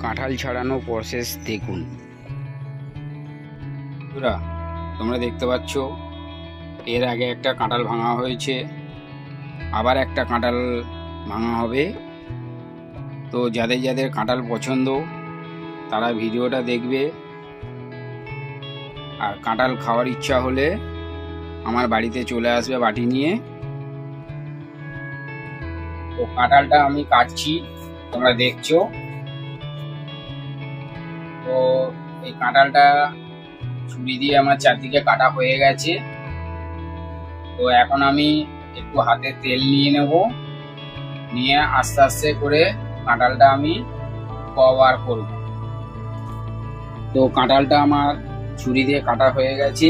কাঁঠাল ছাড়ানো প্রসেস দেখুন। তোমরা দেখতে পাচ্ছ এর আগে একটা কাঁঠাল ভাঙা হয়েছে, আবার একটা কাঁঠাল ভাঙা হবে। তো যাদের যাদের কাঁঠাল পছন্দ তারা ভিডিওটা দেখবে, আর কাঁঠাল খাওয়ার ইচ্ছা হলে আমার বাড়িতে চলে আসবে বাটি নিয়ে। তো কাঁঠালটা আমি কাটছি, তোমরা দেখছো। তো এই কাঁঠালটা ছুরি দিয়ে আমার চারদিকে কাটা হয়ে গেছে। তো এখন আমি একটু হাতে তেল নিয়ে নেব, নিয়ে আস্তে আস্তে করে কাঁঠালটা আমি কভার করব। তো কাঁঠালটা আমার ছুরি দিয়ে কাটা হয়ে গেছে।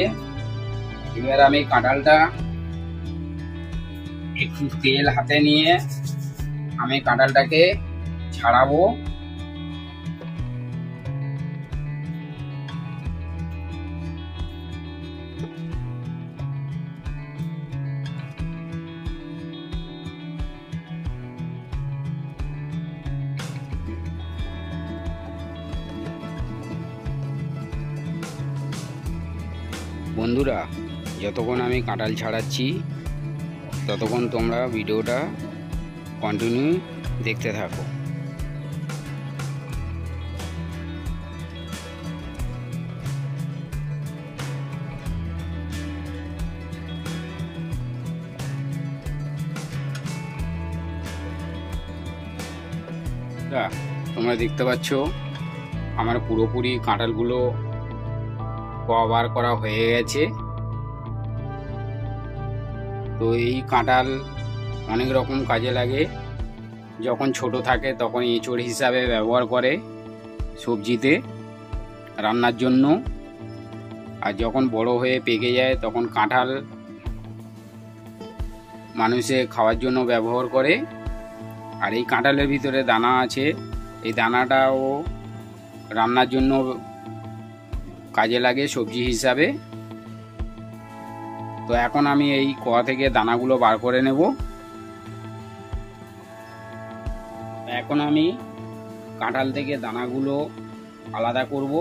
এবার আমি কাঁঠালটা একটু তেল হাতে নিয়ে আমি কাঁঠালটাকে ছাড়াবো। বন্ধুরা, যতক্ষণ আমি কাঁঠাল ছাড়াচ্ছি ততক্ষণ তোমরা ভিডিওটা কন্টিনিউ দেখতে থাকো। তোমরা দেখতে পাচ্ছ আমার পুরোপুরি কাঁঠালগুলো কভার করা হয়ে গেছে। তো এই কাঁঠাল অনেক রকম কাজে লাগে। যখন ছোট থাকে তখন এঁচড় হিসাবে ব্যবহার করে সবজিতে রান্নার জন্য, আর যখন বড় হয়ে পেকে যায় তখন কাঁঠাল মানুষে খাওয়ার জন্য ব্যবহার করে। আর এই কাঁঠালের ভিতরে দানা আছে, এই দানাটাও রান্নার জন্য কাজে লাগে সবজি হিসাবে। তো এখন আমি এই কোয়া থেকে দানাগুলো বার করে নেব। এখন আমি কাঁঠাল থেকে দানাগুলো আলাদা করব।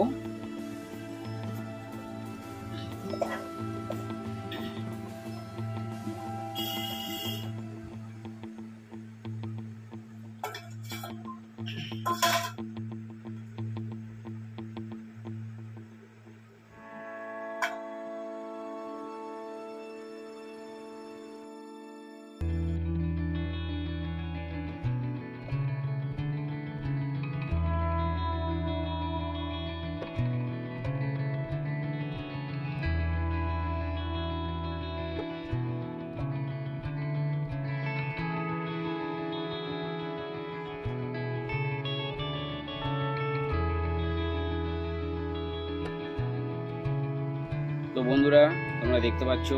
তো বন্ধুরা, তোমরা দেখতে পাচ্ছ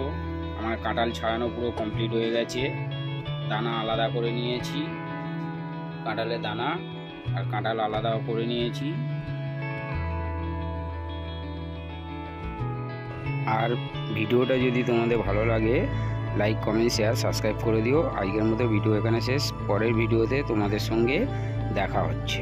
আমার কাঁঠাল ছাড়ানো পুরো কমপ্লিট হয়ে গেছে। দানা আলাদা করে নিয়েছি, কাঁঠালের দানা আর কাঁঠাল আলাদা করে নিয়েছি। আর ভিডিওটা যদি তোমাদের ভালো লাগে লাইক, কমেন্ট, শেয়ার, সাবস্ক্রাইব করে দিও। আজকের মতো ভিডিও এখানে শেষ। পরের ভিডিওতে তোমাদের সঙ্গে দেখা হচ্ছে।